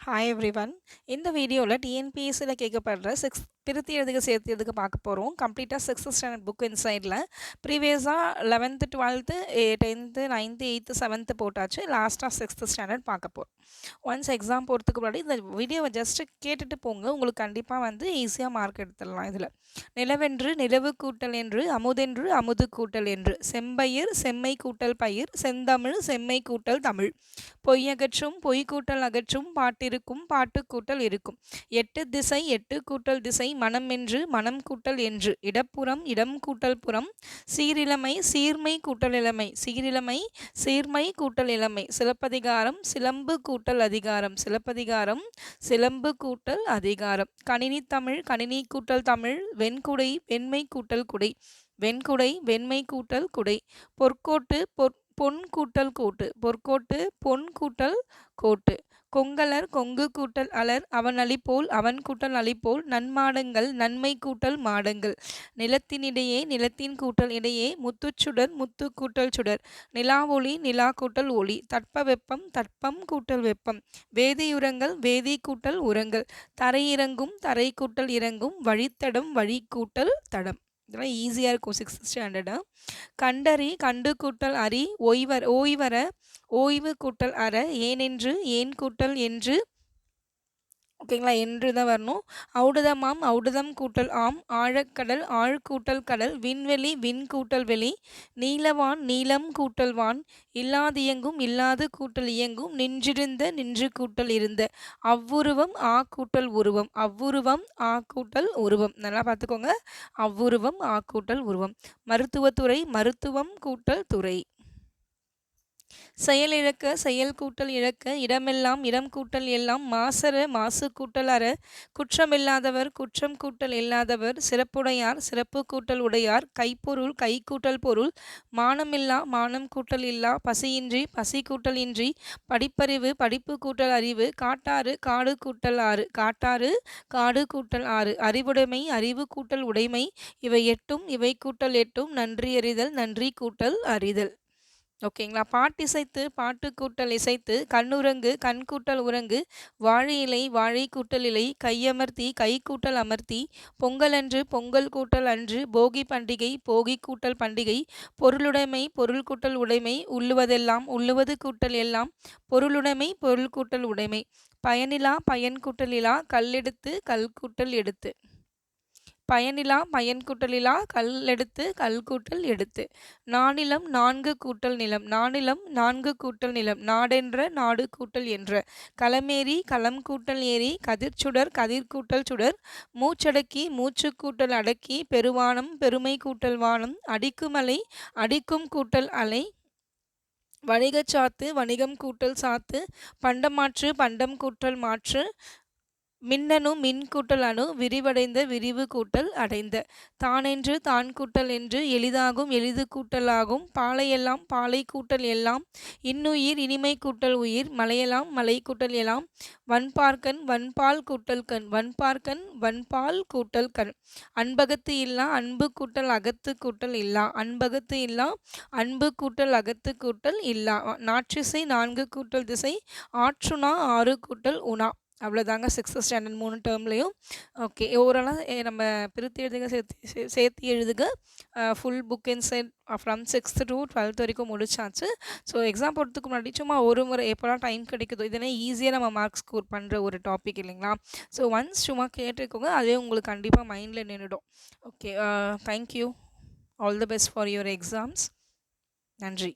Hi everyone. இந்த வீடியோவில் டிஎன்பிஎஸ்சியில் கேட்கப்படுற பிரித்து எழுதுக சேர்த்து எழுதுக பார்க்க போகிறோம். கம்ப்ளீட்டாக 6th ஸ்டாண்டர்ட் புக் இன்சைடில் ப்ரீவியஸாக 11th 12th 10th 9th 8th 7th போட்டாச்சு. லாஸ்ட்டாக 6th ஸ்டாண்டர்ட் பார்க்க போகிறோம். ஒன்ஸ் எக்ஸாம் போகிறதுக்கு முன்னாடி இந்த வீடியோவை ஜஸ்ட்டு கேட்டுட்டு போங்க. உங்களுக்கு கண்டிப்பாக ஈஸியாக மார்க் எடுத்துடலாம். இதில் நிலவென்று நிலவு கூட்டல் என்று, அமுதென்று அமுது கூட்டல் என்று, செம்பயிர் செம்மை கூட்டல் பயிர், செந்தமிழ் செம்மை கூட்டல் தமிழ், பொய்யகற்றும் பொய் கூட்டல் அகற்றும், பாட்டிருக்கும் பாட்டு கூட்டல் இருக்கும், எட்டு திசை எட்டு கூட்டல் திசை, மனம் என்று மனம் கூட்டல் என்று, இடப்புறம் இடம் கூட்டல் புறம், சீரிழமை சீர்மை கூட்டல் இளமை, சீரிழமை சீர்மை கூட்டல் இளமை, சிலப்பதிகாரம் சிலம்பு கூட்டல் அதிகாரம், சிலப்பதிகாரம் சிலம்பு கூட்டல் அதிகாரம், கணினி தமிழ் கணினி கூட்டல் தமிழ், வெண்குடை வெண்மை கூட்டல் குடை, வெண்குடை வெண்மை கூட்டல் குடை, பொற்கோட்டு பொன் கூட்டல் கோட்டு, பொற்கோட்டு பொன் கூட்டல் கோட்டு, கொங்கலர் கொங்கு கூட்டல் அலர், அவன் அளிப்போல் அவன் கூட்டல் அளிப்போல், நன்மாடங்கள் நன்மை கூட்டல் மாடங்கள், நிலத்தினிடையே நிலத்தின் கூட்டல் இடையே, முத்துச்சுடர் முத்து கூட்டல் சுடர், நிலா ஒளி நிலா கூட்டல் ஒளி, தட்ப வெப்பம் தட்பம் கூட்டல் வெப்பம், வேதியுரங்கள் வேதி கூட்டல் உரங்கள், தரையிறங்கும் தரை கூட்டல் இறங்கும், வழித்தடம் வழி கூட்டல் தடம். இதெல்லாம் ஈஸியாக இருக்கும் 6th ஸ்டாண்டர்டு. கண்டறி கண்டு கூட்டல் அறி, ஓய்வர ஓய்வு கூட்டல் அற, ஏனென்று ஏன் கூட்டல் என்று, ஓகேங்களா, என்று தான் வரணும். ஔடதமாம் ஔடதம் கூட்டல் ஆம், ஆழக்கடல் ஆழ் கூட்டல் கடல், விண்வெளி விண் கூட்டல் வெளி, நீலவான் நீலம் கூட்டல் வான், இல்லாதியங்கும் இல்லாது கூட்டல் இயங்கும், நின்றிருந்த நின்று கூட்டல் இருந்த, அவ்வுருவம் ஆ கூட்டல் உருவம், அவ்வுருவம் ஆ கூட்டல் உருவம். நல்லா பார்த்துக்கோங்க. அவ்வுருவம் ஆ கூட்டல் உருவம். மருத்துவத்துறை மருத்துவம் கூட்டல் துறை. செயல் இழக்க செயல் கூட்டல் இழக்க, இடமெல்லாம் இடம் கூட்டல் எல்லாம், மாசற மாசு கூட்டல் அற, குற்றமில்லாதவர் குற்றம் கூட்டல் இல்லாதவர், சிறப்புடையார் சிறப்பு கூட்டல் உடையார், கைப்பொருள் கை கூட்டல் பொருள், மானமில்லா மானம் கூட்டல் இல்லா, பசியின்றி பசி கூட்டல் இன்றி, படிப்பறிவு படிப்பு கூட்டல் அறிவு, காட்டாறு காடு கூட்டல் ஆறு, காட்டாறு காடு கூட்டல் ஆறு, அறிவுடைமை அறிவு கூட்டல் உடைமை, இவை எட்டும் இவை கூட்டல் எட்டும், நன்றி அறிதல் நன்றி கூட்டல் அறிதல். ஓகேங்களா. பாட்டிசைத்து பாட்டு கூட்டல் இசைத்து, கண்ணுரங்கு கண் கூட்டல் உரங்கு, வாழை இலை வாழை கூட்டல் இலை, கையமர்த்தி கை கூட்டல் அமர்த்தி, பொங்கலன்று பொங்கல் கூட்டல் அன்று, போகி பண்டிகை போகி கூட்டல் பண்டிகை, பொருளுடைமை பொருள் கூட்டல் உடைமை, உள்ளுவதெல்லாம் உள்ளுவது கூட்டல் எல்லாம், பொருளுடைமை பொருள் கூட்டல் உடைமை, பயனிலா பயன் கூட்டல் இலா, கல்லெடுத்து கல் கூட்டல் எடுத்து, பயனிலா பயன் கூட்டலிலா, கல் எடுத்து கல் கூட்டல் எடுத்து, நானிலம் நான்கு கூட்டல் நிலம், நானிலம் நான்கு கூட்டல் நிலம், நாடென்ற நாடு கூட்டல் என்ற, களமேறி களம் கூட்டல் ஏரி, கதிர்ச்சுடர் கதிர் கூட்டல் சுடர், மூச்சடக்கி மூச்சு கூட்டல் அடக்கி, பெருவானம் பெருமை கூட்டல் வானம், அடிக்குமலை அடிக்கும் கூட்டல் அலை, வணிகச்சாத்து வணிகம் கூட்டல் சாத்து, பண்டமாற்று பண்டம் கூட்டல் மாற்று, மின்னணு மின் கூட்டல் அணு, விரிவடைந்த விரிவு கூட்டல் அடைந்த, தானென்று தான் கூட்டல் என்று, எளிதாகும் எளிது கூட்டல் ஆகும், பாலையெல்லாம் பாலை கூட்டல் எல்லாம், இன்னுயிர் இனிமை கூட்டல் உயிர், மலையெல்லாம் மலை கூட்டல் எல்லாம், வன்பார்க்கன் வன்பால் கூட்டல் கண், வன்பார்க்கன் வன்பால் கூட்டல் கண், அன்பகத்து இல்லா அன்பு கூட்டல் அகத்து கூட்டல் இல்லா, அன்பகத்து இல்லா அன்பு கூட்டல் அகத்து கூட்டல் இல்லா, நாற்றிசை நான்கு கூட்டல் திசை, ஆற்றுணா ஆறு கூட்டல் உணா. அவ்வளோதாங்க 6th ஸ்டாண்டர்ட் 3 டேர்ம்லேயும். ஓகே, ஓவராலாக நம்ம பிரித்து எழுதுக சேர்த்து எழுதுக full book inside from 6th to 12th வரைக்கும் முடிச்சாச்சு. ஸோ எக்ஸாம் போகிறதுக்கு முன்னாடி சும்மா ஒரு முறை எப்போலாம் டைம் கிடைக்குதோ, இதெல்லாம் ஈஸியாக நம்ம மார்க் ஸ்கோர் பண்ணுற ஒரு டாபிக் இல்லைங்களா. ஸோ ஒன்ஸ் சும்மா கேட்டுக்கோங்க, அதே உங்களுக்கு கண்டிப்பாக மைண்டில் நின்றுடும். Okay, thank you. All the best for your exams. நன்றி.